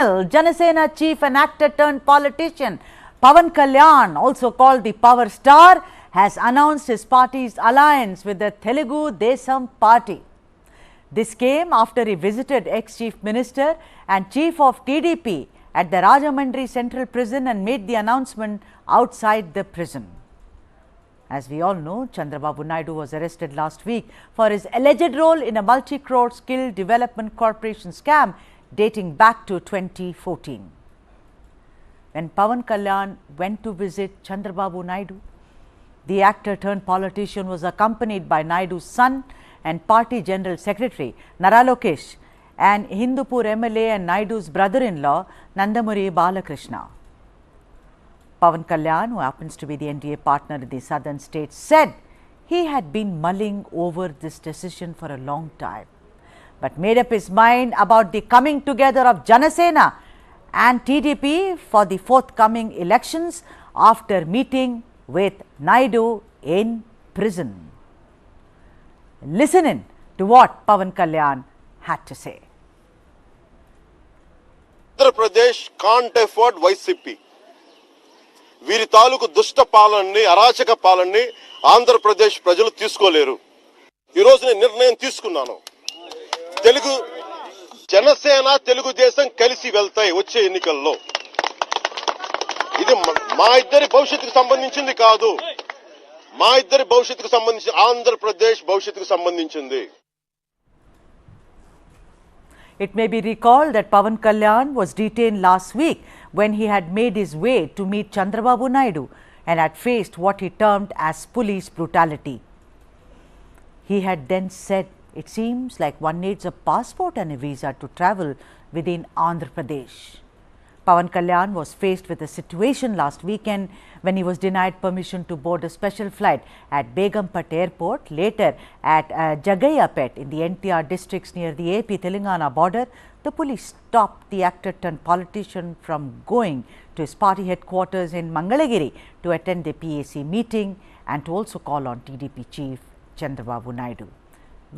Jan Sena chief and actor turned politician Pawan Kalyan, also called the Power Star, has announced his party's alliance with the Telugu Desam party. This came after he visited ex-chief minister and chief of TDP at the Rajahmundry Central Prison and made the announcement outside the prison. As we all know, Chandrababu Naidu was arrested last week for his alleged role in a multi-crore skill development corporation scam dating back to 2014. When Pawan Kalyan went to visit Chandrababu Naidu, the actor turned politician was accompanied by Naidu's son and party general secretary Nara Lokesh and Hindupur MLA and Naidu's brother-in-law Nandamuri Balakrishna. Pawan Kalyan, who happens to be the NDA partner in the southern states, said he had been mulling over this decision for a long time, but made up his mind about the coming together of Jan Sena and TDP for the forthcoming elections after meeting with Naidu in prison. Listen in to what Pawan Kalyan had to say. Andhra Pradesh can't afford YSRCP. వీరి తాలూకు దుష్ట పాలనని అరాచక పాలనని ఆంధ్రప్రదేశ్ ప్రజలు తీసుకోలేరు. ఈ రోజు నేను నిర్ణయం తీసుకున్నాను. జనసేన తెలుగుదేశం కలిసి వెళ్తాయి వచ్చే ఎన్నికల్లో. ఇది మా ఇద్దరి భవిష్యత్తుకు సంబంధించింది కాదు. మా ఇద్దరి భవిష్యత్తుకు సంబంధించి ఆంధ్రప్రదేశ్ భవిష్యత్తుకు సంబంధించింది. It may be recalled that Pawan Kalyan was detained last week when he had made his way to meet Chandrababu Naidu and had faced what he termed as police brutality. He had then said, "It seems like one needs a passport and a visa to travel within Andhra Pradesh." Pawan Kalyan was faced with a situation last weekend when he was denied permission to board a special flight at Begumpet Airport, later at Jagayapet in the NTR districts near the AP-Telangana border. The police stopped the actor turned politician from going to his party headquarters in Mangalagiri to attend the PAC meeting and to also call on TDP chief Chandrababu Naidu.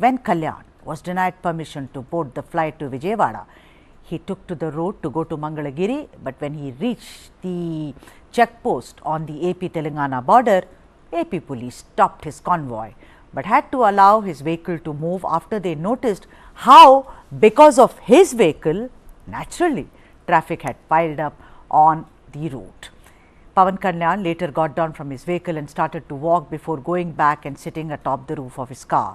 When Kalyan was denied permission to board the flight to Vijayawada, he took to the road to go to Mangalagiri, but when he reached the checkpost on the AP-Telangana border, AP police stopped his convoy, but had to allow his vehicle to move after they noticed how, because of his vehicle, naturally, traffic had piled up on the route. Pawan Kalyan later got down from his vehicle and started to walk before going back and sitting atop the roof of his car.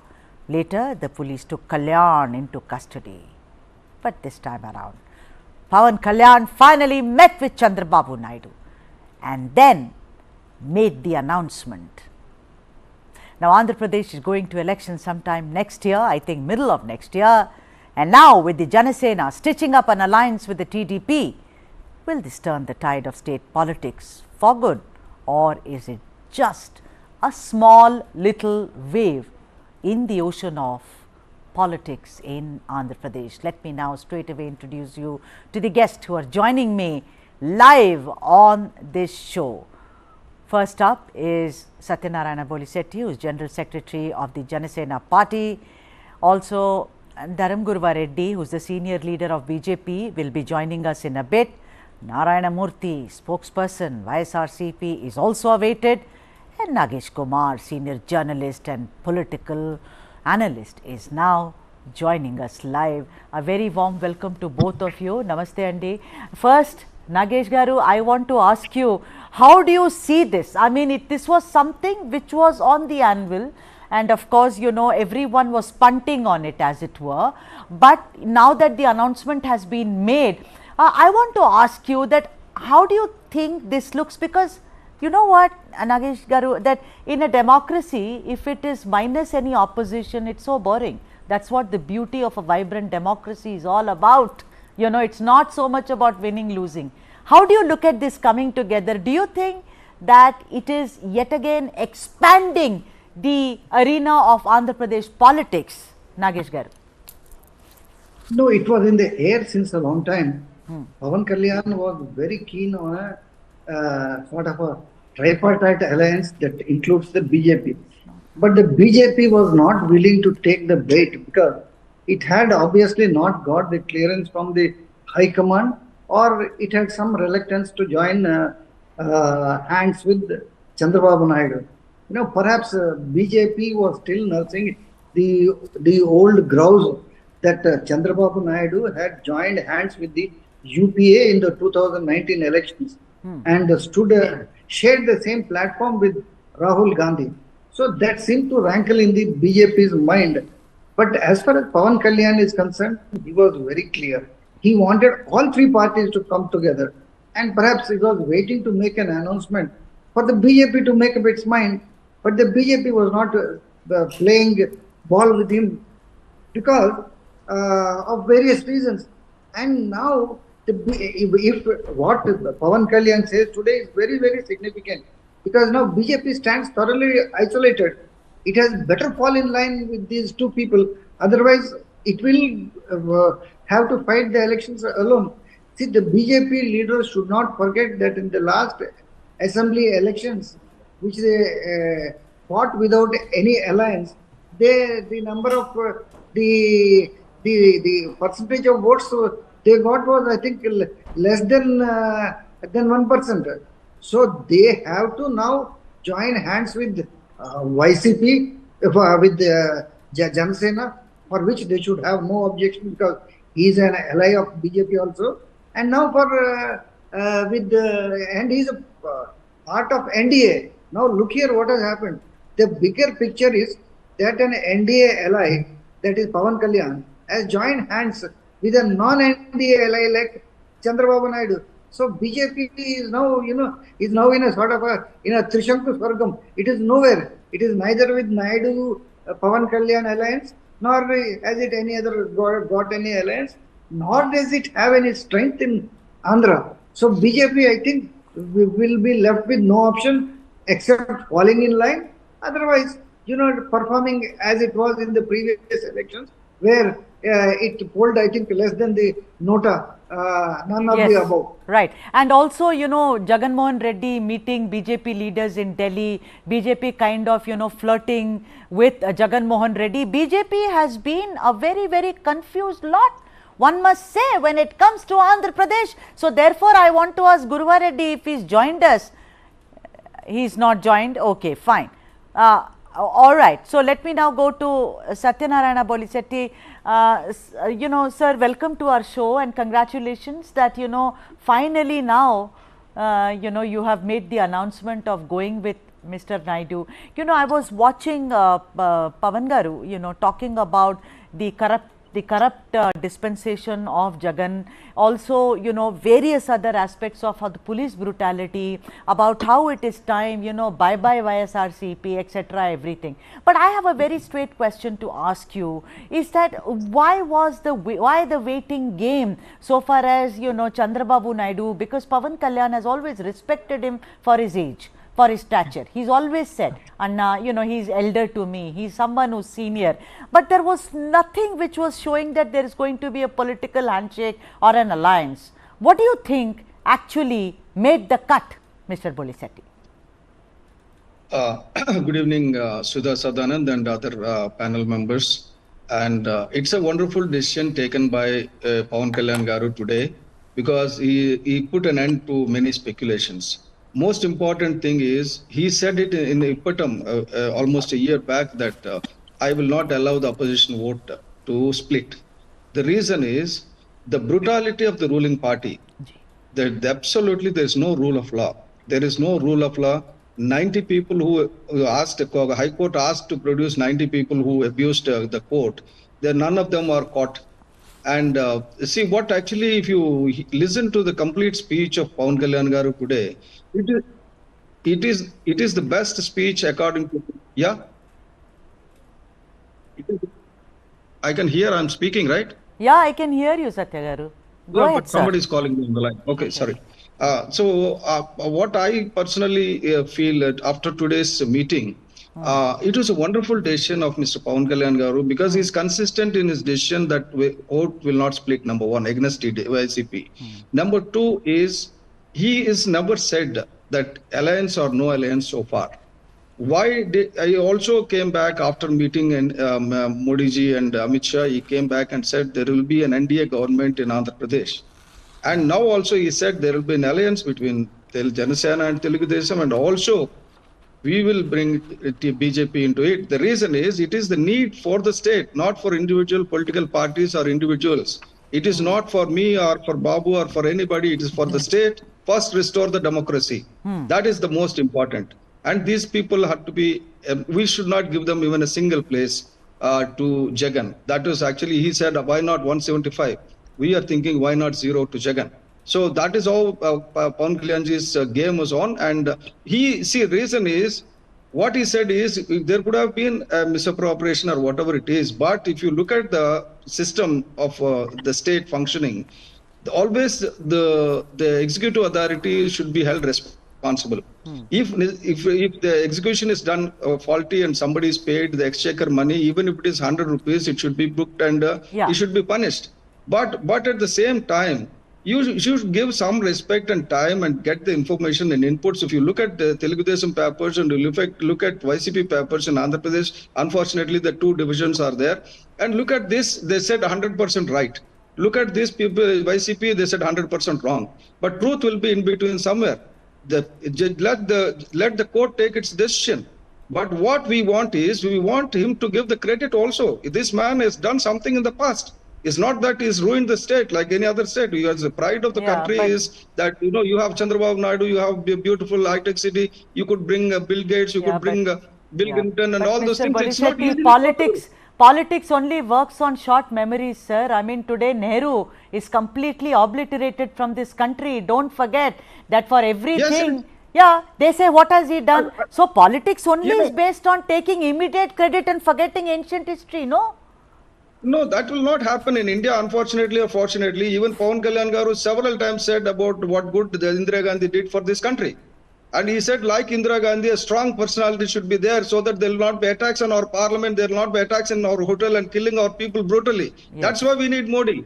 Later, the police took Kalyan into custody. But this time around, Pawan Kalyan finally met with Chandrababu Naidu and then made the announcement. Now, Andhra Pradesh is going to elections sometime next year, I think middle of next year. And now, with the Jan Sena stitching up an alliance with the TDP, will this turn the tide of state politics for good, or is it just a small little wave in the ocean of politics in Andhra Pradesh? Let me now straight away introduce you to the guests who are joining me live on this show. First up is Satyanarayana Bolisetti, who is General Secretary of the Jan Sena party. Also, Dharamgurva Reddy, who is the senior leader of BJP, will be joining us in a bit. Narayana Murthy, spokesperson, YSRCP, is also awaited. And Nagesh Kumar, senior journalist and political analyst, is now joining us live. A very warm welcome to both of you. Namaste Andi. First, Nagesh Garu, I want to ask you, how do you see this? I mean, this was something which was on the anvil, and of course, you know, everyone was punting on it, as it were. But now that the announcement has been made, I want to ask you that how do you think this looks? Because you know what, Nagesh Garu, that in a democracy, if it is minus any opposition, it's so boring. That's what the beauty of a vibrant democracy is all about. You know, it's not so much about winning, losing. How do you look at this coming together? Do you think that it is yet again expanding the arena of Andhra Pradesh politics, Nagesh Garu? No, it was in the air since a long time. Pawan Kalyan was very keen on a sort of a tripartite alliance that includes the BJP. But the BJP was not willing to take the bait because it had obviously not got the clearance from the High Command or it had some reluctance to join hands with Chandrababu Naidu. Perhaps BJP was still nursing the old grouse that Chandrababu Naidu had joined hands with the UPA in the 2019 elections and shared the same platform with Rahul Gandhi. So that seemed to rankle in the BJP's mind. But as far as Pawan Kalyan is concerned, he was very clear. He wanted all three parties to come together, and perhaps he was waiting to make an announcement for the BJP to make up its mind. But the BJP was not playing ball with him because of various reasons. And now, if what Pawan Kalyan says today is very, very significant, because now BJP stands thoroughly isolated. It has better fall in line with these two people. Otherwise, it will have to fight the elections alone. See, the BJP leaders should not forget that in the last assembly elections, which they fought without any alliance, the number of the percentage of votes they got was, I think, less than 1%. So they have to now join hands with YCP, with Jan Sena, for which they should have no objection because he is an ally of BJP also. And now and he is a part of NDA. Now look here what has happened. The bigger picture is that an NDA ally, that is Pawan Kalyan, has joined hands with a non-NDA ally like Chandrababu Naidu. So BJP is now, in a sort of in a Trishanku Swargam. It is nowhere. It is neither with Naidu, Pawan Kalyan alliance, nor has it any other got any alliance, nor does it have any strength in Andhra. So BJP, I think, will be left with no option except falling in line. Otherwise, performing as it was in the previous elections, where it polled, I think, less than the nota, none of the above. Right. And also, Jagan Mohan Reddy meeting BJP leaders in Delhi, BJP kind of, flirting with Jagan Mohan Reddy. BJP has been a very, very confused lot, one must say, when it comes to Andhra Pradesh. So therefore, I want to ask Guruva Reddy if he's joined us. He's not joined. Okay, fine. All right. So let me now go to Satyanarayana Bolisetti. Sir, welcome to our show and congratulations that, finally now, you have made the announcement of going with Mr. Naidu. I was watching Pawan Garu, talking about the corrupt dispensation of Jagan, also, various other aspects of the police brutality, about how it is time, bye-bye YSRCP, etc., everything. But I have a very straight question to ask you, is that why the waiting game so far as, Chandrababu Naidu, because Pawan Kalyan has always respected him for his age, for his stature. He's always said, Anna, he's elder to me, he's someone who's senior. But there was nothing which was showing that there is going to be a political handshake or an alliance. What do you think actually made the cut, Mr. Bolisetti? Good evening, Sudha Sadanand and other panel members. And it's a wonderful decision taken by Pawan Kalyan Garu today, because he put an end to many speculations. Most important thing is, he said it in Ippatam almost a year back that I will not allow the opposition vote to split. The reason is the brutality of the ruling party. Absolutely, there is no rule of law. There is no rule of law. 90 people who asked, the High Court asked to produce 90 people who abused the court. None of them are caught. And see what actually, if you listen to the complete speech of Pawan Kalyan Garu today, it is the best speech according to, I can hear, I'm speaking, right? Yeah, I can hear you, Satya Garu. Go ahead, but somebody is calling me on the line. Okay, sorry. So what I personally feel after today's meeting, it was a wonderful decision of Mr. Pawan Kalyan Garu, because he is consistent in his decision that vote will not split, number one, against YSRCP. Number two is, he is never said that alliance or no alliance so far. I also came back after meeting Modi ji and Amit Shah, he came back and said there will be an NDA government in Andhra Pradesh. And now also he said there will be an alliance between Jan Sena and Telugu Desam, and also we will bring BJP into it. The reason is it is the need for the state, not for individual political parties or individuals. It is not for me or for Babu or for anybody. It is for the state. First, restore the democracy. That is the most important. And these people have to be, we should not give them even a single place to Jagan. That was actually, he said, why not 175? We are thinking, why not 0 to Jagan? So that is how Pawan Kalyanji's game was on. And reason is, what he said is, there could have been a misappropriation or whatever it is. But if you look at the system of the state functioning, always the executive authority should be held responsible. If the execution is done faulty and somebody is paid the exchequer money, even if it is 100 rupees, it should be booked and he should be punished. But at the same time, you should give some respect and time and get the information and inputs. If you look at the Telugu Desam papers and you look at YCP papers in Andhra Pradesh, unfortunately the two divisions are there. And look at this, they said 100% right. Look at these people, YCP, they said 100% wrong. But truth will be in between somewhere. Let the court take its decision. But what we want is, we want him to give the credit also. This man has done something in the past. It's not that he's ruined the state like any other state. The pride of the country is that, you have Chandrababu Naidu, you have a beautiful high-tech city, you could bring Bill Gates, you could bring Bill Clinton and all those things. It's not easy. Politics only works on short memories, sir. I mean, today Nehru is completely obliterated from this country. Don't forget that for everything, they say, what has he done? So politics only is based on taking immediate credit and forgetting ancient history, no? No, that will not happen in India, unfortunately or fortunately. Even Pawan Kalyan Garu several times said about what good Indira Gandhi did for this country. And he said, like Indira Gandhi, a strong personality should be there so that there will not be attacks on our parliament, there will not be attacks in our hotel and killing our people brutally. That's why we need Modi.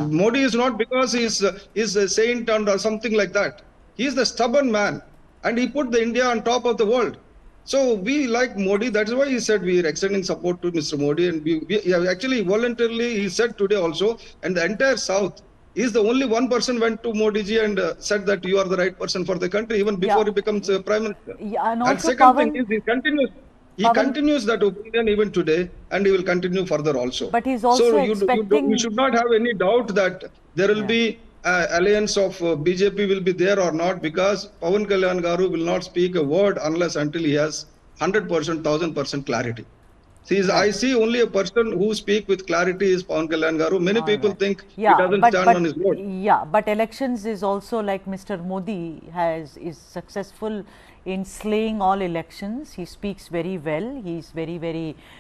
Modi is not because he's a saint or something like that. He is the stubborn man and he put the India on top of the world. So we like Modi. That's why he said we are extending support to Mr. Modi. And we actually voluntarily, he said today also, and the entire South, is the only one person went to Modi ji and said that you are the right person for the country, even before he becomes Prime Minister. And second thing is, he continues that opinion even today, and he will continue further also. But he's also you should not have any doubt that there will be alliance of BJP will be there or not, because Pawan Kalyan Garu will not speak a word unless until he has 100%, 1000% clarity. I see only a person who speaks with clarity is Pawan Kalyan Garu. Many people think he doesn't stand on his word. But elections is also like Mr. Modi is successful in slaying all elections. He speaks very well. He's very,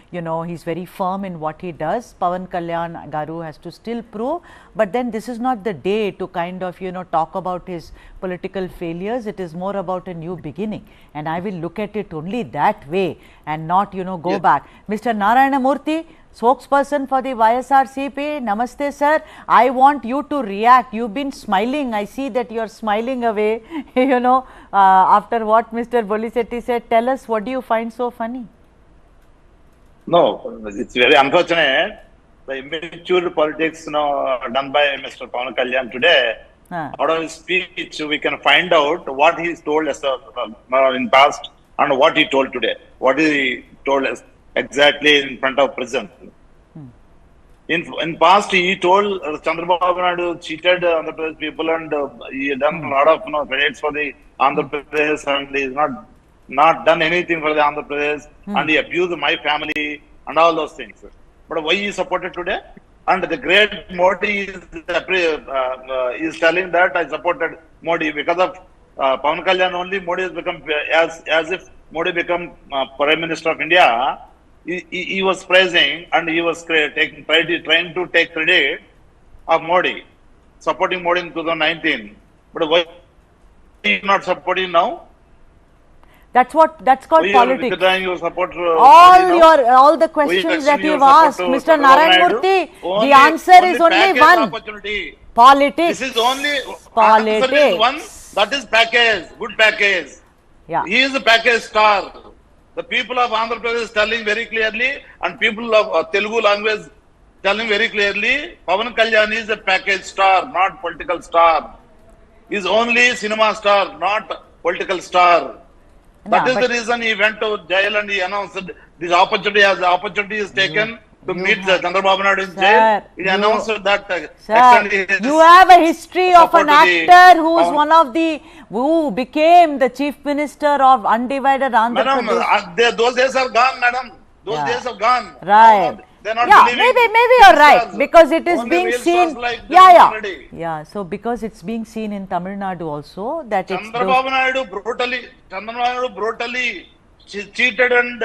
he's very firm in what he does. Pawan Kalyan Garu has to still prove, but then this is not the day to kind of, talk about his political failures. It is more about a new beginning, and I will look at it only that way and not, go back. Mr. Narayana Murthy, spokesperson for the YSRCP, Namaste sir. I want you to react. You've been smiling. I see that you're smiling away, after what Mr. Bolisetti said. Tell us, what do you find so funny? No, it's very unfortunate. The immature politics done by Mr. Pawan Kalyan today, out of his speech, we can find out what he told us in past and what he told today. What he told us exactly in front of prison. In past, he told Chandrababu Naidu cheated Andhra Pradesh people and he done a lot of credits for the Andhra Pradesh, and he is not done anything for the Andhra Pradesh, and he abused my family and all those things. But why he supported today? And the great Modi is telling that I supported Modi because of Pawan Kalyan only. Modi has become as if Modi become Prime Minister of India. He was praising and he was trying to take credit of Modi, supporting Modi in 2019. But why he not supporting now? That's called politics. Your support, all the questions that you've asked, Mr. Narayan Murthy, the answer is only one. Politics. This is only politics. Answer is one. That is package, good package. He is a package star. The people of Andhra Pradesh telling very clearly, and people of Telugu language telling very clearly, Pawan Kalyan is a package star, not political star. He's only cinema star, not political star. That is the reason he went to jail and he announced this opportunity as the opportunity is taken to meet Chandrababu Naidu in jail. He announced that. Sir, you have a history of an actor who became the chief minister of undivided Andhra Pradesh. Madam, those days are gone, madam. Those days are gone. Right. Maybe you're right, because it is being seen. So because it's being seen in Tamil Nadu also that Chandrababu Naidu brutally cheated and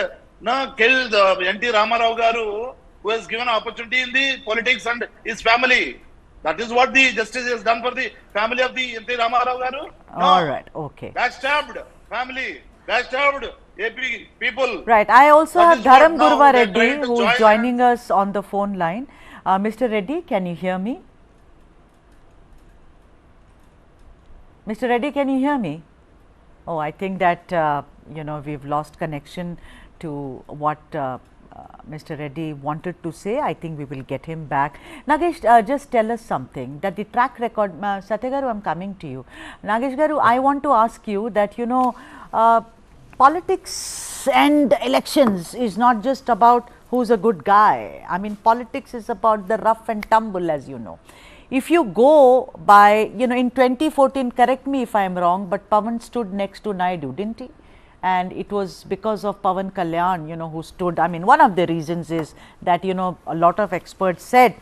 killed N Ramarao Garu, who has given opportunity in the politics and his family. That is what the justice has done for the family of the N Ramarao Garu. No. All right. Okay. Backstabbed family. Backstabbed AP people. Right. I also have Dharam Gurva Reddy who is joining us on the phone line. Mr. Reddy, can you hear me? Mr. Reddy, can you hear me? Oh, I think that we've lost connection to what Mr. Reddy wanted to say. I think we will get him back. Nagesh, just tell us something that the track record. Satya Garu, I'm coming to you. Nagesh Garu, I want to ask you that politics and elections is not just about who's a good guy. I mean, politics is about the rough and tumble, as you know. If you go by, in 2014, correct me if I am wrong, but Pawan stood next to Naidu, didn't he? And it was because of Pawan Kalyan, who stood. I mean, one of the reasons is that, a lot of experts said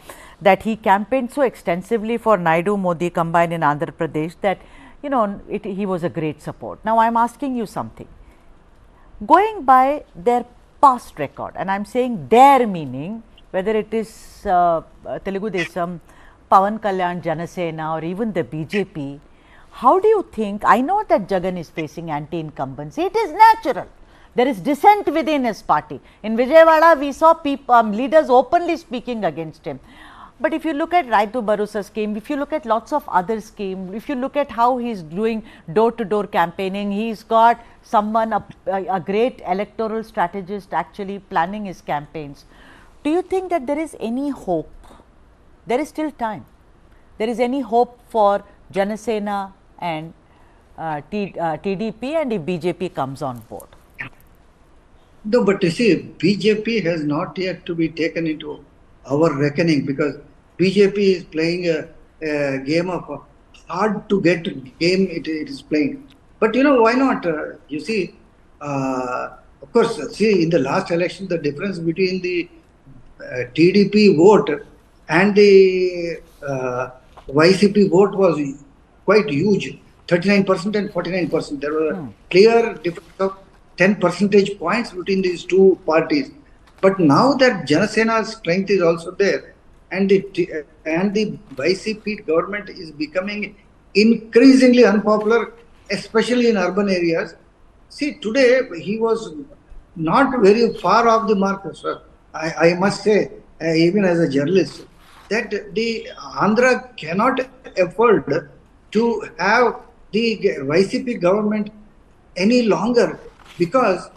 that he campaigned so extensively for Naidu Modi combined in Andhra Pradesh that, he was a great support. Now, I am asking you something. Going by their past record, and I am saying their meaning, whether it is Telugu Desam, Pawan Kalyan, Jan Sena, or even the BJP, how do you think? I know that Jagan is facing anti-incumbency. It is natural. There is dissent within his party. In Vijayawada, we saw leaders openly speaking against him. But if you look at Raitu Bharosa scheme, if you look at lots of other schemes, if you look at how he is doing door-to-door campaigning, he's got someone, a great electoral strategist actually planning his campaigns. Do you think that there is any hope? There is still time. There is any hope for Jan Sena and TDP, and if BJP comes on board? No, but you see, BJP has not yet to be taken into our reckoning, because BJP is playing a game of hard to get game it is playing. But why not? You see, of course, see, in the last election, the difference between the TDP vote and the YCP vote was quite huge, 39% and 49%. There was a clear difference of 10 percentage points between these two parties. But now that Jan Sena's strength is also there, and the YCP government is becoming increasingly unpopular, especially in urban areas. See, today he was not very far off the mark, sir. I must say, even as a journalist, that the Andhra cannot afford to have the YCP government any longer, because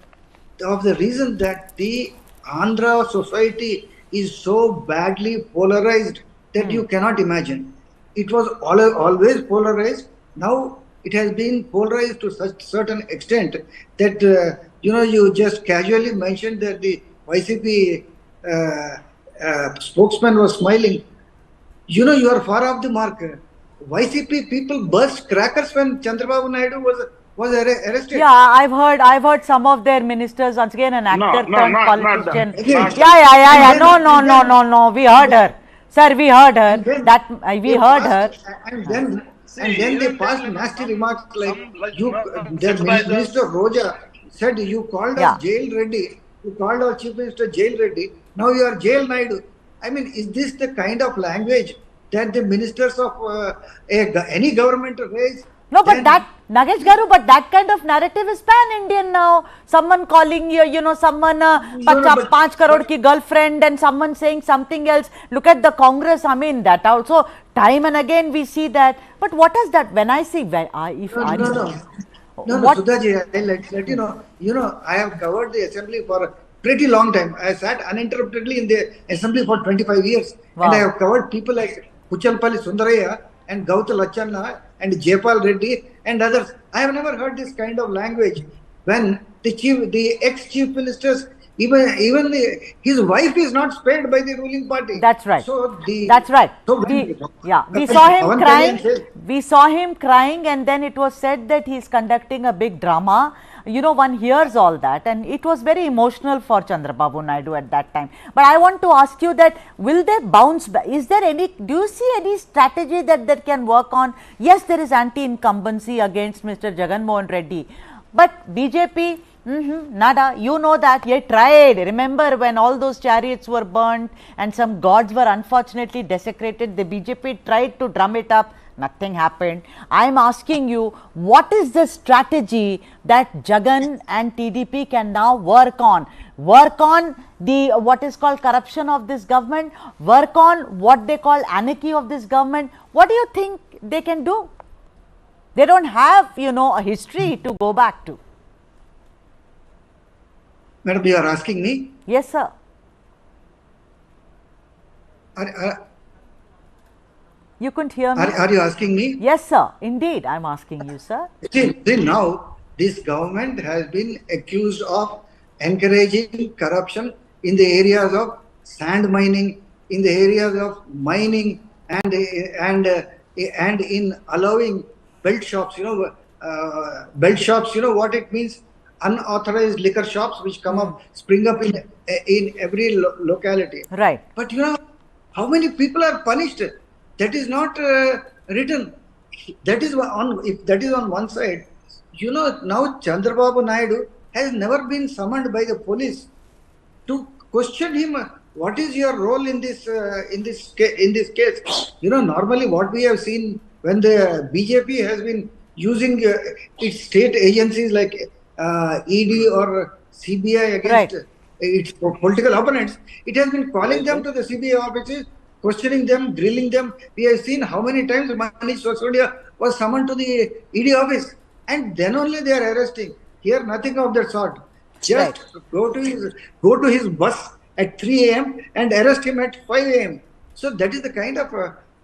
of the reason that the Andhra society is so badly polarized that you cannot imagine. It was always polarized. Now it has been polarized to such certain extent that you just casually mentioned that the YCP spokesman was smiling. You are far off the mark. YCP people burst crackers when Chandrababu Naidu was arrested. Yeah, I've heard some of their ministers, once again an actor turned politician. No. We heard her. Sir, we heard her. And then they passed nasty remarks like Minister Roja said, you called us jail Reddy, you called our Chief Minister jail Reddy, now you are jail Naidu. I mean, is this the kind of language that the ministers of any government raise? No, but Nagesh Garu, but that kind of narrative is pan-Indian now. Someone calling you, someone 5 crore ki girlfriend, and someone saying something else. Look at the Congress. I mean, that also time and again we see that. But what is that? When I see Sudhaji, I'll let you know. I have covered the assembly for pretty long time. I sat uninterruptedly in the assembly for 25 years. Wow. And I have covered people like Puchalpalli Sundaraya and Gauta Lachanna and Jaypal Reddy and others. I have never heard this kind of language when the ex-chief ministers, even his wife is not spared by the ruling party. That's right. So that's right. So we saw him crying. We saw him crying, and then it was said that he is conducting a big drama. You know, one hears all that, and it was very emotional for Chandrababu Naidu at that time. But I want to ask you that, will they bounce back? Is there any, do you see any strategy that can work on? Yes, there is anti-incumbency against Mr. Jagan Reddy, but BJP, nada, you know that, ye tried. Remember when all those chariots were burnt and some gods were unfortunately desecrated, the BJP tried to drum it up. Nothing happened. I am asking you, what is the strategy that Jagan and TDP can now work on? Work on the what is called corruption of this government, work on what they call anarchy of this government. What do you think they can do? They don't have, you know, a history to go back to. Madam, you are asking me? Yes, sir. You couldn't hear me? Are you asking me? Yes, sir. Indeed, I'm asking you, sir. See, now this government has been accused of encouraging corruption in the areas of sand mining, in the areas of mining, and in allowing belt shops. You know, belt shops. You know what it means? Unauthorized liquor shops which spring up in every locality. Right. But you know, how many people are punished? That is not written. That is if that is on one side. You know, now Chandrababu Naidu has never been summoned by the police to question him. What is your role in this case? You know, normally what we have seen when the BJP has been using its state agencies like ED or CBI against its political opponents, it has been calling them to the CBI offices, questioning them, grilling them. We have seen how many times Manish Sisodia was summoned to the ED office, and then only they are arresting. Here, nothing of that sort. Just go to his bus at 3 a.m. and arrest him at 5 a.m. So that is the kind of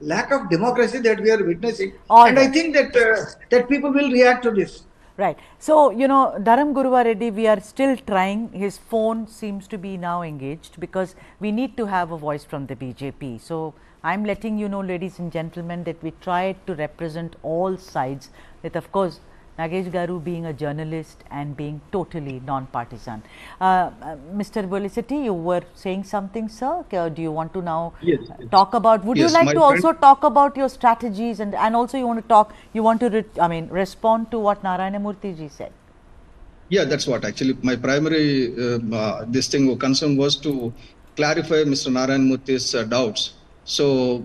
lack of democracy that we are witnessing. And I think that people will react to this. Right. So, you know, Dharam Guruva Reddy, we are still trying. His phone seems to be now engaged because we need to have a voice from the BJP. So, I am letting you know, ladies and gentlemen, that we try to represent all sides, with of course Nagesh Garu being a journalist and being totally non-partisan. Mr. Boliseti, you were saying something, sir? Do you want to now talk about, would you like to also talk about your strategies, and also you want to respond to what Narayana Murthy ji said? Yeah, that's what actually my primary concern was to clarify Mr. Narayana Murthy's doubts. So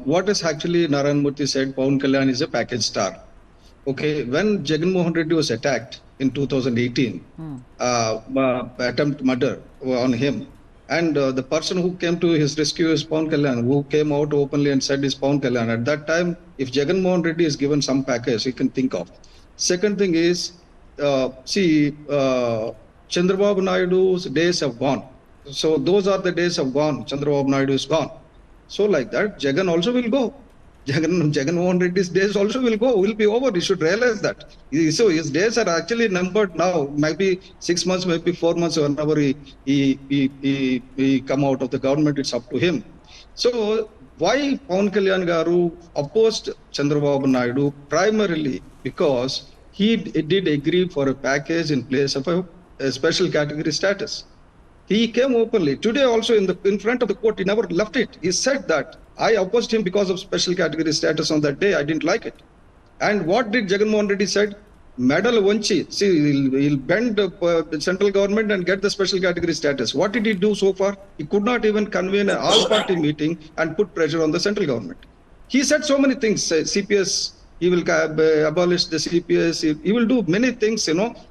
what is actually Narayana Murthy said, Pawan Kalyan is a package star. Okay, when Jagan Mohan Reddy was attacked in 2018, attempt murder on him, and the person who came to his rescue is Pawan Kalyan, who came out openly and said is Pawan Kalyan. At that time, if Jagan Mohan Reddy is given some package, he can think of. Second thing is, Chandrababu Naidu's days have gone. So those are the days have gone. Chandrababu Naidu is gone. So like that, Jagan also will go. Jagan Mohan Reddy's days also will be over. You should realize that. So his days are actually numbered now. Maybe 6 months, maybe 4 months, whenever he come out of the government, it's up to him. So why Pawan Kalyan Garu opposed Chandrababu Naidu? Primarily because he did agree for a package in place of a special category status. He came openly. Today also in front of the court, he never left it. He said that I opposed him because of special category status on that day. I didn't like it. And what did Jagan Mohan Reddy said? Medal Vanchi. See, he'll bend the central government and get the special category status. What did he do so far? He could not even convene an all-party meeting and put pressure on the central government. He said so many things. CPS, he will abolish the CPS. He will do many things,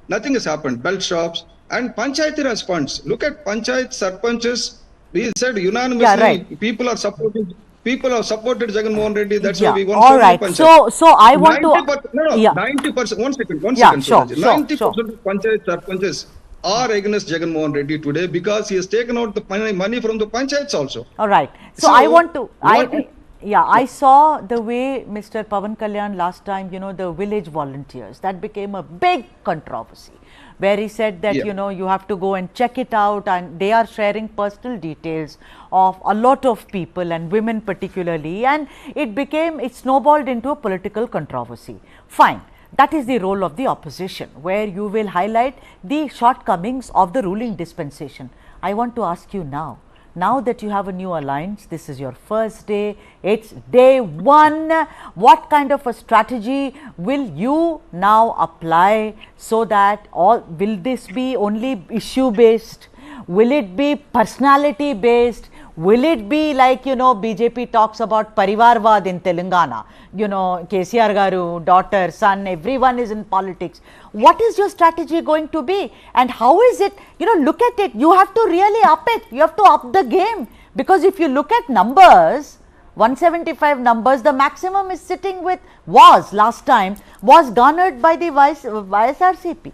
Nothing has happened. Belt shops and Panchayati Raj funds. Look at Panchayat Sarpanches. He said unanimously, people have supported Jagan Mohan Reddy. That's why we want all right. So I want 90%, 90%. One second. Sure. 90% of Panchayat Sarpanches are against Jagan Mohan Reddy today because he has taken out the money from the panchayats also. All right. So I want to, I saw the way Mr. Pawan Kalyan last time, the village volunteers, that became a big controversy, where he said that, you have to go and check it out, and they are sharing personal details of a lot of people and women particularly, and it snowballed into a political controversy. Fine. That is the role of the opposition, where you will highlight the shortcomings of the ruling dispensation. I want to ask you now that you have a new alliance, this is your first day, it's day one, what kind of a strategy will you now apply so that will this be only issue based? Will it be personality based? Will it be like, BJP talks about Parivarvad in Telangana, KCR garu, daughter, son, everyone is in politics. What is your strategy going to be? And how is it, look at it, you have to really up it, you have to up the game. Because if you look at numbers, 175 numbers, the maximum is sitting with, last time, was garnered by the YSRCP.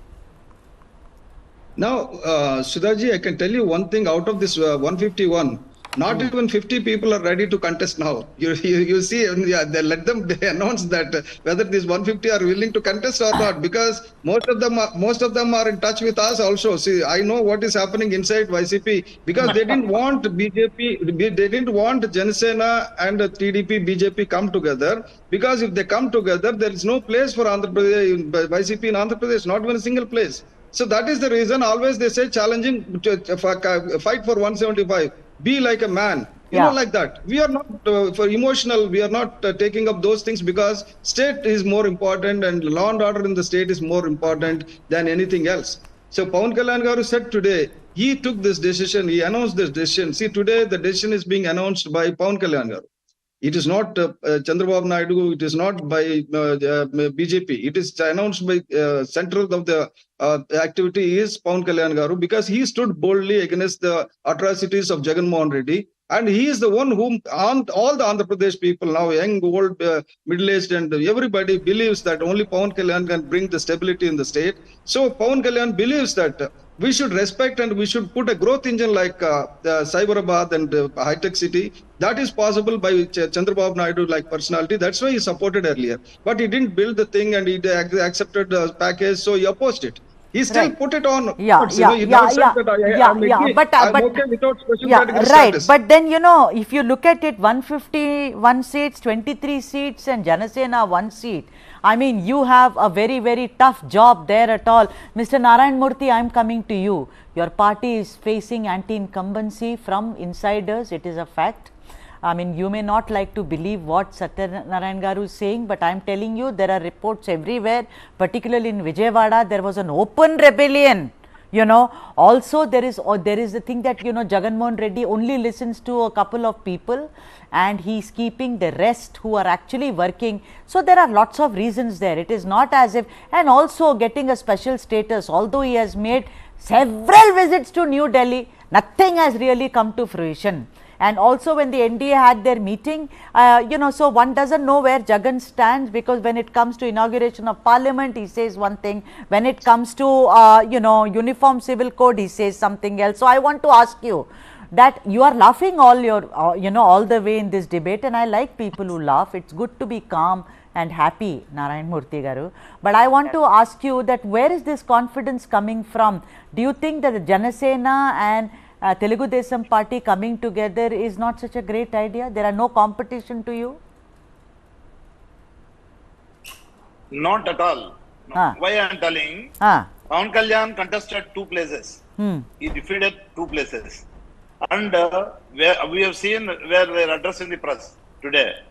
Now, Sudhaji, I can tell you one thing out of this 151. Not even 50 people are ready to contest now. You see, they let them announce that whether these 150 are willing to contest or not, because most of them are in touch with us also. See, I know what is happening inside YCP, because they didn't want BJP, they didn't want Jan Sena and TDP, BJP come together, because if they come together, there is no place for Andhra Pradesh, YCP in Andhra Pradesh, not even a single place. So that is the reason always they say challenging, fight for 175. Be like a man, like that. We are not for emotional, we are not taking up those things, because state is more important and law and order in the state is more important than anything else. So Pawan Kalyan garu said today, he took this decision, he announced this decision. See, today the decision is being announced by Pawan Kalyan garu. It is not Chandrababu Naidu, it is not by BJP. It is announced by central of the activity is Pawan Kalyan garu, because he stood boldly against the atrocities of Jagan Mohan Reddy. And he is the one whom all the Andhra Pradesh people now, young, old, middle-aged, and everybody believes that only Pawan Kalyan can bring the stability in the state. So Pawan Kalyan believes that we should respect and we should put a growth engine like Cyberabad and high-tech city. That is possible by Chandrababu Naidu like personality. That's why he supported earlier. But he didn't build the thing and he accepted the package, so he opposed it. He still put it on. But then, if you look at it, 151 seats, 23 seats and Jan Sena 1 seat. I mean, you have a very, very tough job there at all. Mr. Narayan Murthy, I am coming to you. Your party is facing anti-incumbency from insiders. It is a fact. I mean, you may not like to believe what Satyanarayan Garu is saying, but I am telling you, there are reports everywhere, particularly in Vijayawada, there was an open rebellion. Also there is the thing that, Jagan Mohan Reddy only listens to a couple of people and he is keeping the rest who are actually working. So there are lots of reasons there. It is not as if, and also getting a special status, although he has made several visits to New Delhi, nothing has really come to fruition. And also when the NDA had their meeting, so one doesn't know where Jagan stands, because when it comes to inauguration of parliament, he says one thing. When it comes to, uniform civil code, he says something else. So I want to ask you that you are laughing all the way in this debate, and I like people who laugh. It's good to be calm and happy, Narayan Murthy garu. But I want to ask you that where is this confidence coming from? Do you think that the Jan Sena and Telugu Desam party coming together is not such a great idea? There are no competition to you? Not at all. No. Why I am telling? Pawan Kalyan contested 2 places. He defeated 2 places. And we have seen where they are addressing the press today.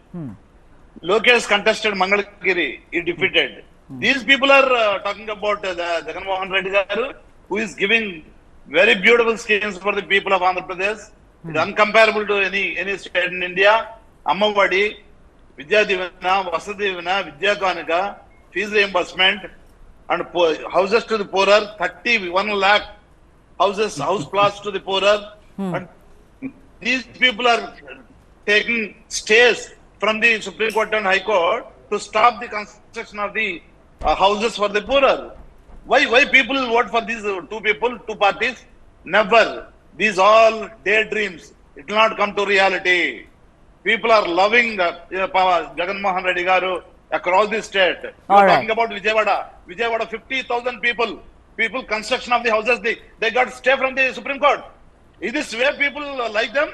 Lokesh contested Mangalagiri, he defeated. These people are talking about Jagan Mohan Reddy garu, who is giving very beautiful schemes for the people of Andhra Pradesh. It's uncomparable to any state in India. Ammavadi, Vidya Divana, Vasa Divana, Vidya Kanika, fees reimbursement, and houses to the poorer, 31 lakh houses, house plots to the poorer. And these people are taking stays from the Supreme Court and High Court to stop the construction of the houses for the poorer. Why people vote for these two people, two parties? Never. These all daydreams. It will not come to reality. People are loving Jagan Mohan Reddy garu across the state. You are talking about Vijayawada. Vijayawada, 50,000 people. People, construction of the houses, they got stay from the Supreme Court. Is this where people like them?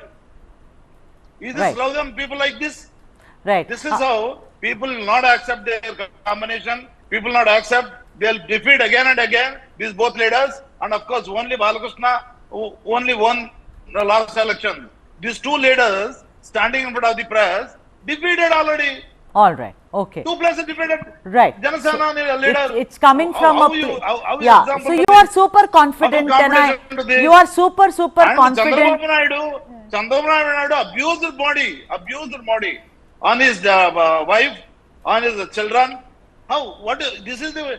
Is this love them, people like this? Right. This is how people will not accept their combination. People not accept. They'll defeat again and again these both leaders. And of course, only Balakrishna only won the last election. These two leaders standing in front of the press defeated already. All right. Okay. Two places defeated. Right. Jan Sena leader. It's coming from yeah. So you are super confident, and you are super confident. Chandrababu Naidu abused body on his wife, on his children. How? What? This is the way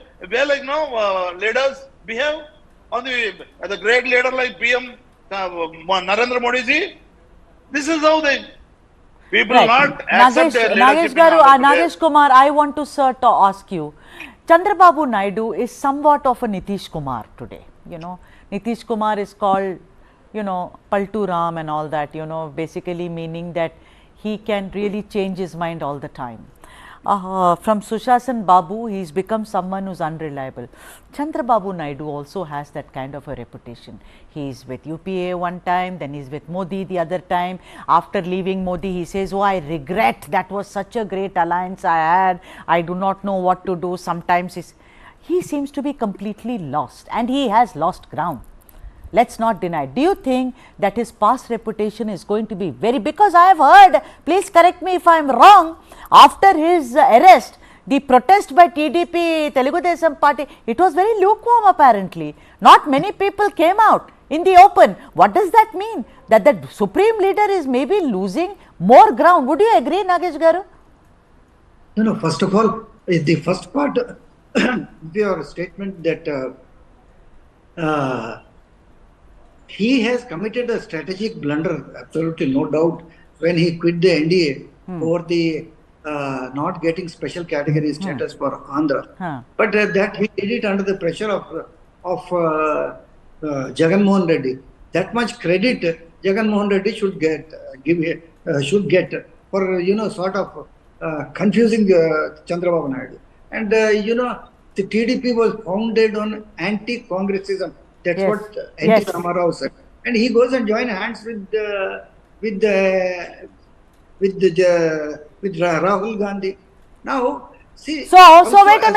leaders behave on the great leader like PM Narendra Modi ji. This is how they. People not accept their leadership. Nagesh Kumar, I want to ask you. Chandrababu Naidu is somewhat of a Nitish Kumar today. You know, Nitish Kumar is called, Paltu Ram and all that. Basically meaning that he can really change his mind all the time. From Sushashan Babu, he's become someone who's unreliable. Chandrababu Naidu also has that kind of a reputation. He's with UPA one time, then he's with Modi the other time. After leaving Modi, he says, oh, I regret, that was such a great alliance I had. I do not know what to do. Sometimes he seems to be completely lost, and he has lost ground. Let's not deny. Do you think that his past reputation is going to be very, because I have heard, please correct me if I am wrong, after his arrest, the protest by TDP, Telugu Desam party, it was very lukewarm apparently. Not many people came out in the open. What does that mean? That the supreme leader is maybe losing more ground. Would you agree, Nagesh Garu? No, first of all, the first part of your statement that he has committed a strategic blunder, absolutely no doubt, when he quit the NDA over the not getting special category status for Andhra. But that he did it under the pressure of Jagan Mohan Reddy. That much credit Jagan Mohan Reddy should get for sort of confusing Chandrababu Naidu. And the TDP was founded on anti-Congressism. That's what N Chandrababu said. And he goes and joins hands with Rahul Gandhi. Now, see. So wait a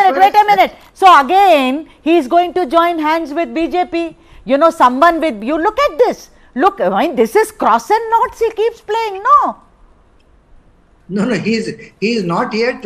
minute. So again, he is going to join hands with BJP. Someone with you. Look at this. Look, I mean, this is cross and knots. He keeps playing. No. He is not yet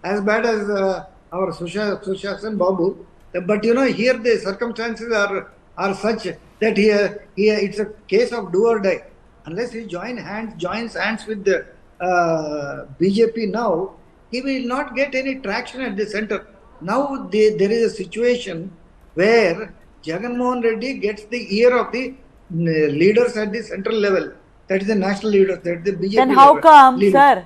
as bad as our Sushashan Babu. But here the circumstances are such that here it's a case of do or die. Unless he joins hands with the BJP now, he will not get any traction at the center. Now there is a situation where Jagan Mohan Reddy gets the ear of the leaders at the central level. That is the national leaders, that is the BJP. Then how come, sir,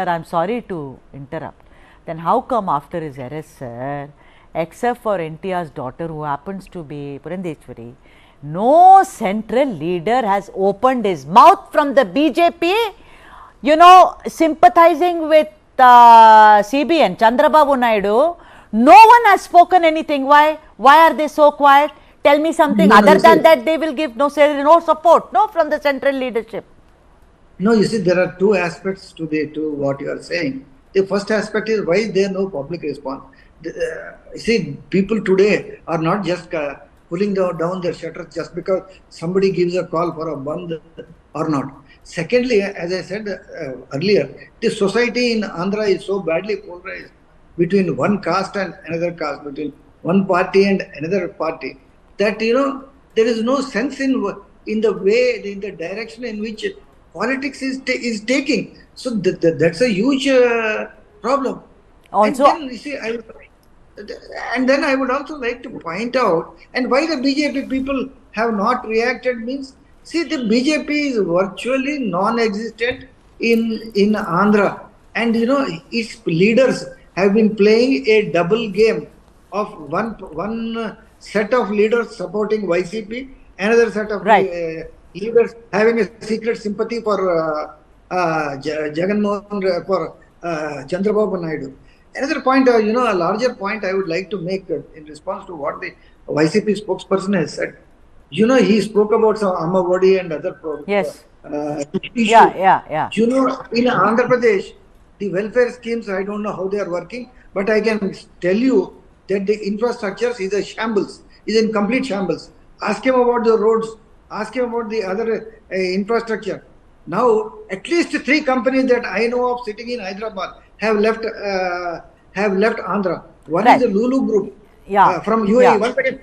I'm sorry to interrupt. Then how come after his arrest, sir, except for NTR's daughter who happens to be Purandeshwari, no central leader has opened his mouth from the BJP, sympathizing with CBN, Chandrababu Naidu. No one has spoken anything. Why are they so quiet? Tell me something other than that they will give no support, from the central leadership. No, you see, there are two aspects to what you are saying. The first aspect is why there no public response. See, people today are not just pulling down their shutters just because somebody gives a call for a band or not. Secondly, as I said earlier, the society in Andhra is so badly polarized between one caste and another caste, between one party and another party, that there is no sense in the direction in which politics is taking. So that's a huge problem. Also, and then I would also like to point out, and why the BJP people have not reacted means, see, the BJP is virtually non-existent in Andhra, and its leaders have been playing a double game of one set of leaders supporting YCP, another set of leaders having a secret sympathy for Jagan Mohan, for Chandrababu Naidu. Another point, a larger point I would like to make in response to what the YCP spokesperson has said. He spoke about some Amavadi and other yes. issues. Yeah. In Andhra Pradesh, the welfare schemes, I don't know how they are working, but I can tell you that the infrastructure is a shambles, is in complete shambles. Ask him about the roads, ask him about the other infrastructure. Now, at least 3 companies that I know of sitting in Hyderabad have left Andhra. One is the Lulu Group from UAE.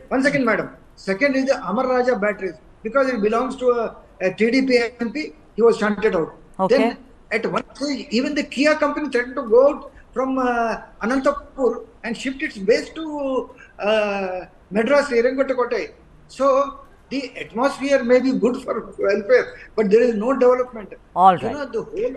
One second, madam. Second is the Amar Raja batteries, because it belongs to a TDP MP. He was shunted out. Okay. Then at one stage, even the Kia company threatened to go out from Anantapur and shift its base to Madras, Irangottakotai. So the atmosphere may be good for welfare, but there is no development. All right. The whole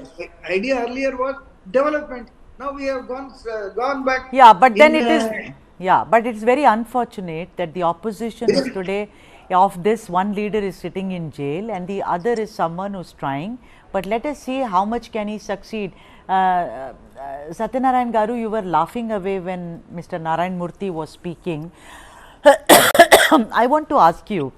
idea earlier was development. Now we have gone back. Yeah, but then it is. Yeah, but it's very unfortunate that the opposition is today of this one leader is sitting in jail and the other is someone who's trying. But let us see how much can he succeed. Satyanarayan Garu, you were laughing away when Mr. Narayan Murthy was speaking. I want to ask you,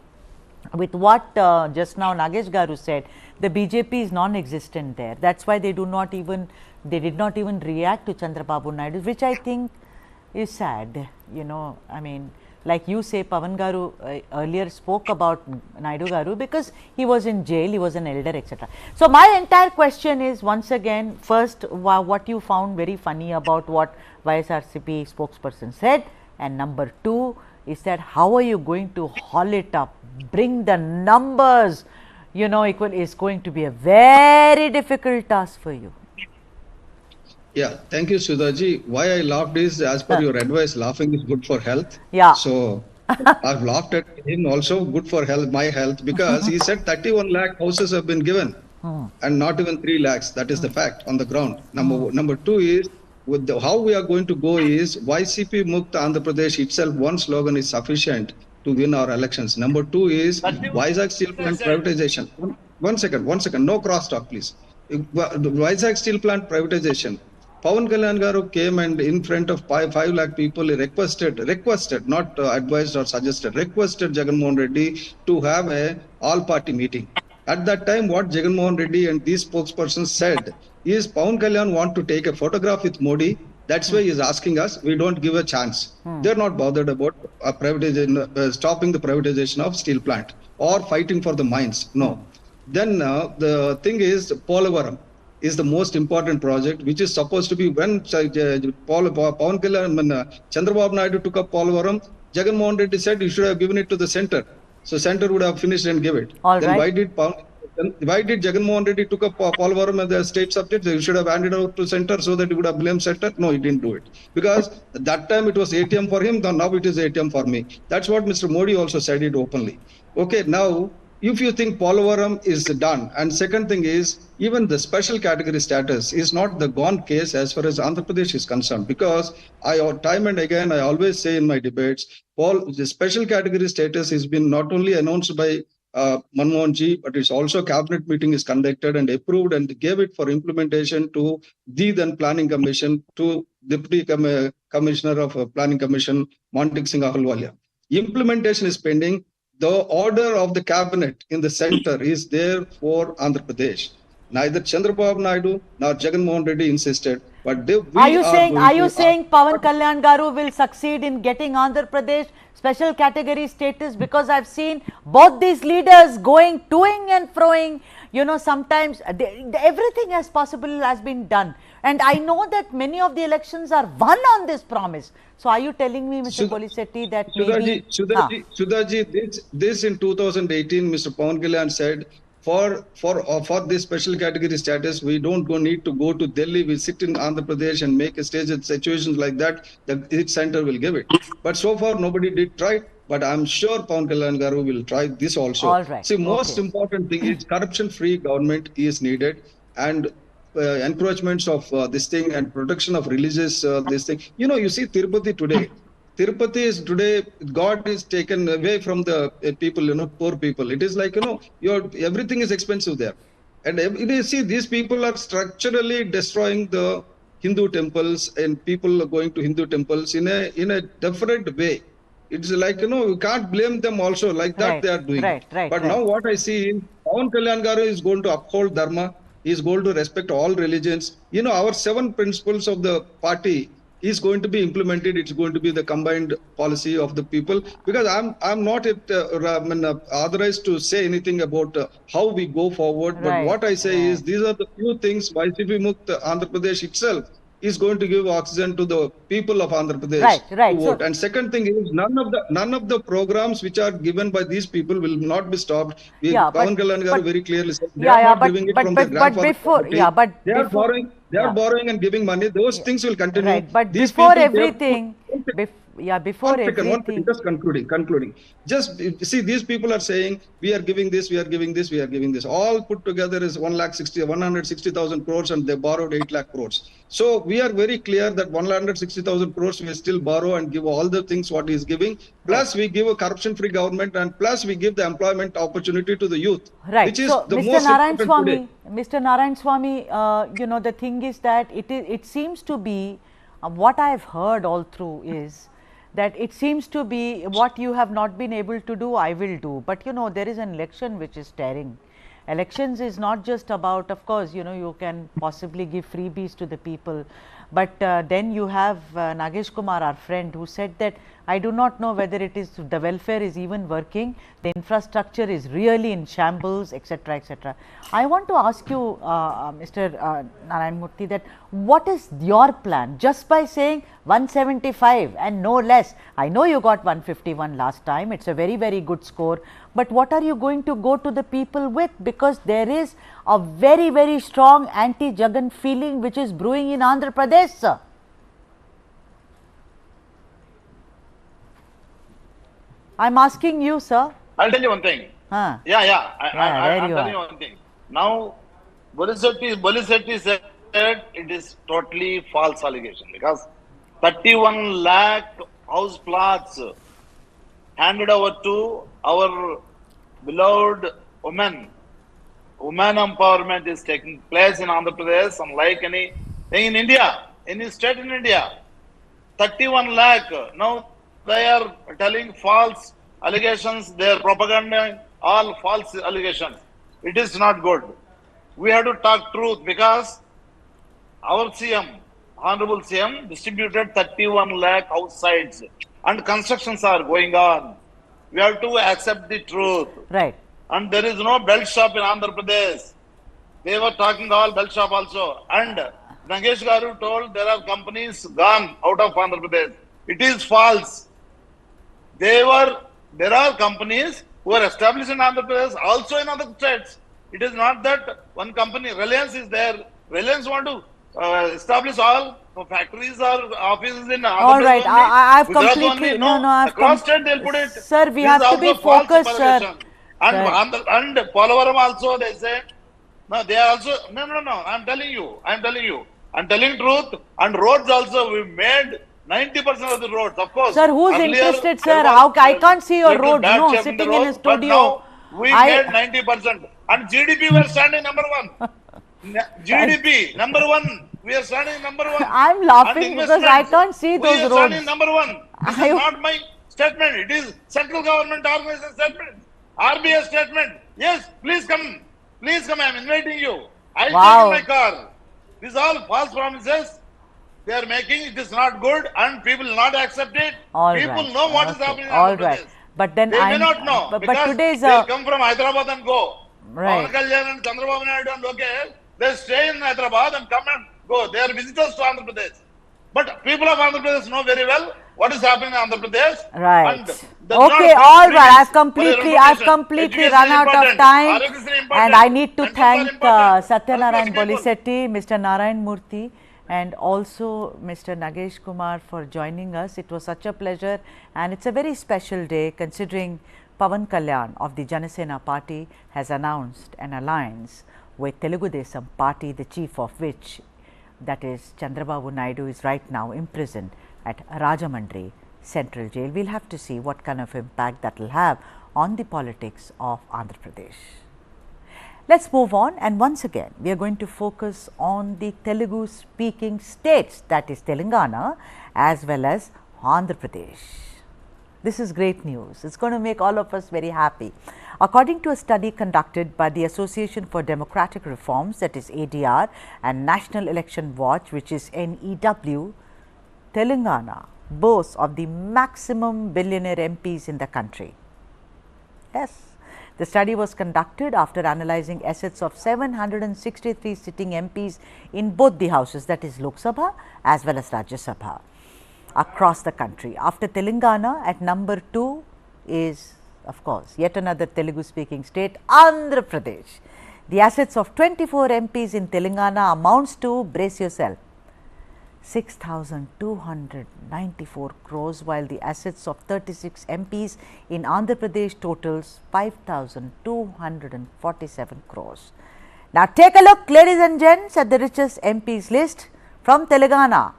with what just now Nagesh Garu said, the BJP is non-existent there. That's why they did not even react to Chandrababu Naidu, which I think is sad. I mean, like you say, Pawan Garu earlier spoke about Naidu Garu because he was in jail, he was an elder, etc. So my entire question is, once again, first, what you found very funny about what YSRCP spokesperson said, and number 2 is that how are you going to haul it up, bring the numbers, is going to be a very difficult task for you. Yeah, thank you, Sudhaji. Why I laughed is, as per your advice, laughing is good for health. Yeah. So I've laughed at him also, good for health, my health, because he said 31 lakh houses have been given and not even 3 lakhs. That is the fact on the ground. Number 2 is, how we are going to go is, YCP Mukt Andhra Pradesh itself, one slogan is sufficient to win our elections. Number 2 is Vizag Steel Plant privatization. One second, no cross talk, please. Vizag Steel Plant privatization. Pawan Kalyan Garu came and in front of 5 lakh people, he requested, not advised or suggested, requested Jagan Mohan Reddy to have a all-party meeting. At that time, what Jagan Mohan Reddy and these spokespersons said is, Pawan Kalyan want to take a photograph with Modi. That's why he is asking us. We don't give a chance. They're not bothered about stopping the privatization of steel plant or fighting for the mines. No. Then the thing is, Polavaram is the most important project, which is supposed to be when Pawan Kalyan, Chandrababu Naidu took up Polavaram, Jagan Mohan Reddy said you should have given it to the center. So center would have finished and give it. Then why did Jagan Mohan Reddy took up Polavaram as the state subject? He should have handed out to center so that he would have blamed center. No, he didn't do it. Because at that time it was ATM for him, now it is ATM for me. That's what Mr. Modi also said it openly. Okay, now, if you think Polavaram is done, and second thing is, even the special category status is not the gone case as far as Andhra Pradesh is concerned, because time and again, I always say in my debates, the special category status has been not only announced by Manmohan ji, but it's also cabinet meeting is conducted and approved and gave it for implementation to the then planning commission, to Deputy Commissioner of Planning Commission, Mantik Singh Ahluwalia. Implementation is pending. The order of the cabinet in the center is there for Andhra Pradesh. Neither Chandrababu Naidu nor Jagan Mohan Reddy insisted. But are you saying Pawan Kalyan Garu will succeed in getting Andhra Pradesh special category status? Because I've seen both these leaders going toing and froing. Sometimes everything as possible has been done. And I know that many of the elections are won on this promise. So are you telling me, Mr. Polisetti, that maybe... Sudhaji, this in 2018, Mr. Pawan Kalyan said, for this special category status, we don't need to go to Delhi. We sit in Andhra Pradesh and make a stage at situations like that, each center will give it. But so far, nobody did try. But I'm sure Pawan Kalyan Garu will try this also. All right. See, most important thing is corruption-free government is needed, and encroachments of this thing and protection of religious this thing. You see Tirupati today. Tirupati is today, God is taken away from the people, poor people. It is like, everything is expensive there. And you see, these people are structurally destroying the Hindu temples, and people are going to Hindu temples in a different way. It's like, you can't blame them also, like that they are doing. But now what I see is Pawan Kalyan Garu is going to uphold Dharma. He is going to respect all religions. Our 7 principles of the party is going to be implemented. It's going to be the combined policy of the people, because I'm not authorized to say anything about how we go forward. But what I say is these are the few things YCP Mukt Andhra Pradesh itself is going to give oxygen to the people of Andhra Pradesh to vote. And second thing is none of the programs which are given by these people will not be stopped. Pawan Kalyan Garu very clearly said they are not giving it from their grandfather. They are borrowing and giving money. Those things will continue. Right, but these before people, everything, before everything. Just concluding. Just see, these people are saying we are giving this, we are giving this, we are giving this. All put together is 160,000 crores, and they borrowed 8 lakh crores. So we are very clear that 160,000 crores we still borrow and give all the things what he is giving. Plus we give a corruption-free government, and plus we give the employment opportunity to the youth. Right. Which is so, the Mr. most Narayan important Swamy, today. Mr. Narayan Swamy, the thing is that it seems to be what I have heard all through is that it seems to be what you have not been able to do, I will do. But there is an election which is staring. Elections is not just about, of course, you can possibly give freebies to the people, but then you have Nagesh Kumar, our friend, who said that I do not know whether it is the welfare is even working, the infrastructure is really in shambles, etc., etc. I want to ask you, Mr. Narayan Murthy, that what is your plan? Just by saying 175 and no less, I know you got 151 last time, it's a very, very good score, but what are you going to go to the people with? Because there is a very, very strong anti-Jagan feeling which is brewing in Andhra Pradesh, sir. I'm asking you, sir. I'll tell you one thing. I'm telling you one thing. Now, Bolisetti said it is totally false allegation, because 31 lakh house plots handed over to our beloved women. Women empowerment is taking place in Andhra Pradesh, unlike anything in India, any state in India. 31 lakh. Now they are telling false allegations, their propaganda, all false allegations. It is not good. We have to talk truth, because our CM, Honorable CM, distributed 31 lakh house sites and constructions are going on. We have to accept the truth. Right. And there is no belt shop in Andhra Pradesh. They were talking all belt shop also. And Nagesh Garu told there are companies gone out of Andhra Pradesh. It is false. There are companies who are established in Andhra Pradesh, also in other states. It is not that one company, Reliance is there. Reliance want to establish all factories or offices in Andhra Pradesh. All right, I have Gujarat completely, only. no, I've across state they'll put it. Sir, we This have is to be also false focused, sir. allegation. And Polavaram also, they say, no, they are also, no, I'm telling you, I'm telling truth. And roads also, we made 90% of the roads, of course. Sir, who's interested, sir? How I can't see your roads, no, sitting in a studio. But now we made 90%. And GDP, we are standing number 1. GDP, number 1. We are standing number 1. I'm laughing because I can't see those roads. We are standing number 1. This is not my statement. It is central government organization statement. RBI statement. Yes, please come. Please come. I am inviting you. I'll take in my car. These are all false promises. They are making. It is not good, and people will not accept it. People know what is happening in Andhra Pradesh. But then they may not know, but today's they'll come from Hyderabad and go. Right. Pawan Kalyan and Chandrababu Naidu and okay, they stay in Hyderabad and come and go. They are visitors to Andhra Pradesh. But people of Andhra Pradesh know very well what is happening in Andhra Pradesh. Right. Okay, all right. I've completely run out of time, and I need to thank Satyanarayan Bolisetti, Mr. Narayan Murthy, and also Mr. Nagesh Kumar for joining us. It was such a pleasure, and it's a very special day considering Pawan Kalyan of the Jan Sena party has announced an alliance with Telugu Desam party, the chief of which, that is Chandrababu Naidu, is right now imprisoned at Rajahmundry Central Jail. We'll have to see what kind of impact that will have on the politics of Andhra Pradesh. Let's move on, and once again we are going to focus on the Telugu speaking states, that is Telangana as well as Andhra Pradesh. This is great news. It's going to make all of us very happy. According to a study conducted by the Association for Democratic Reforms, that is ADR, and National Election Watch, which is NEW, Telangana boasts of the maximum billionaire MPs in the country. Yes, the study was conducted after analyzing assets of 763 sitting MPs in both the houses, that is Lok Sabha as well as Rajya Sabha, across the country. After Telangana, at number 2 is, of course, yet another Telugu speaking state, Andhra Pradesh. The assets of 24 MPs in Telangana amounts to, brace yourself, 6,294 crores, while the assets of 36 MPs in Andhra Pradesh totals 5,247 crores. Now take a look, ladies and gents, at the richest MPs list. From Telangana,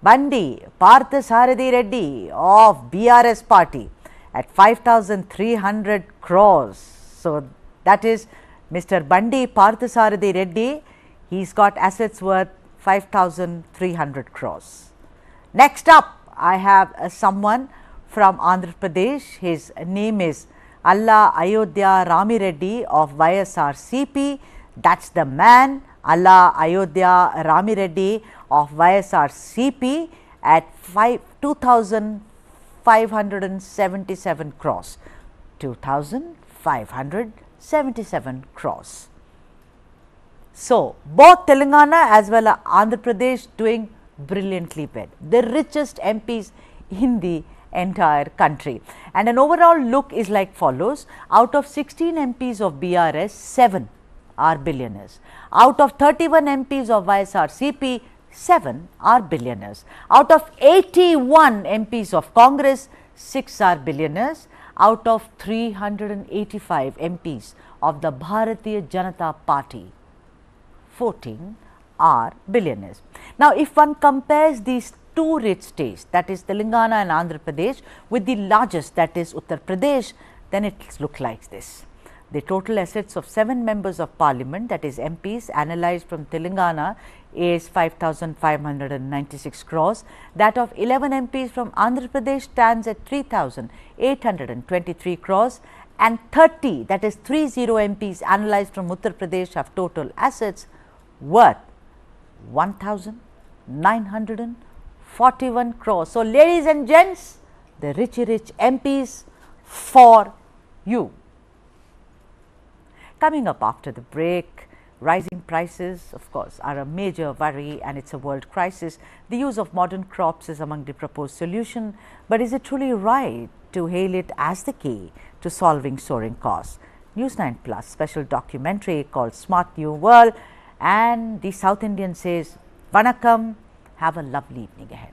Bandi Parthasarathi Reddy of BRS party at 5,300 crores. So that is Mr. Bandi Parthasarathi Reddy. He's got assets worth 5,300 crores. Next up, I have someone from Andhra Pradesh. His name is Allah Ayodhya Ramireddy of YSRCP. That's the man, Allah Ayodhya Ramireddy of YSRCP at 2,577 crores. 2,577 crores. So, both Telangana as well as Andhra Pradesh doing brilliantly well, the richest MPs in the entire country. And an overall look is like follows: out of 16 MPs of BRS, 7 are billionaires. Out of 31 MPs of YSRCP, 7 are billionaires. Out of 81 MPs of Congress, 6 are billionaires. Out of 385 MPs of the Bharatiya Janata Party, 14 are billionaires. Now, if one compares these two rich states, that is Telangana and Andhra Pradesh, with the largest, that is Uttar Pradesh, then it looks like this. The total assets of 7 members of parliament, that is MPs, analyzed from Telangana is 5,596 crores. That of 11 MPs from Andhra Pradesh stands at 3,823 crores, and 30, that is 30 MPs analyzed from Uttar Pradesh have total assets worth 1,941 crores. So, ladies and gents, the rich MPs for you. Coming up after the break, rising prices, of course, are a major worry, and it's a world crisis. The use of modern crops is among the proposed solution, but is it truly right to hail it as the key to solving soaring costs? News9 Plus special documentary called Smart New World, and the South Indian says, Vanakkam, have a lovely evening ahead.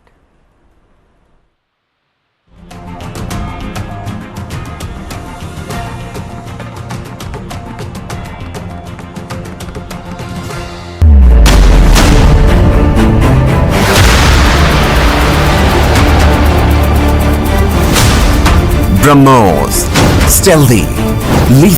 BrahMos, stealthy,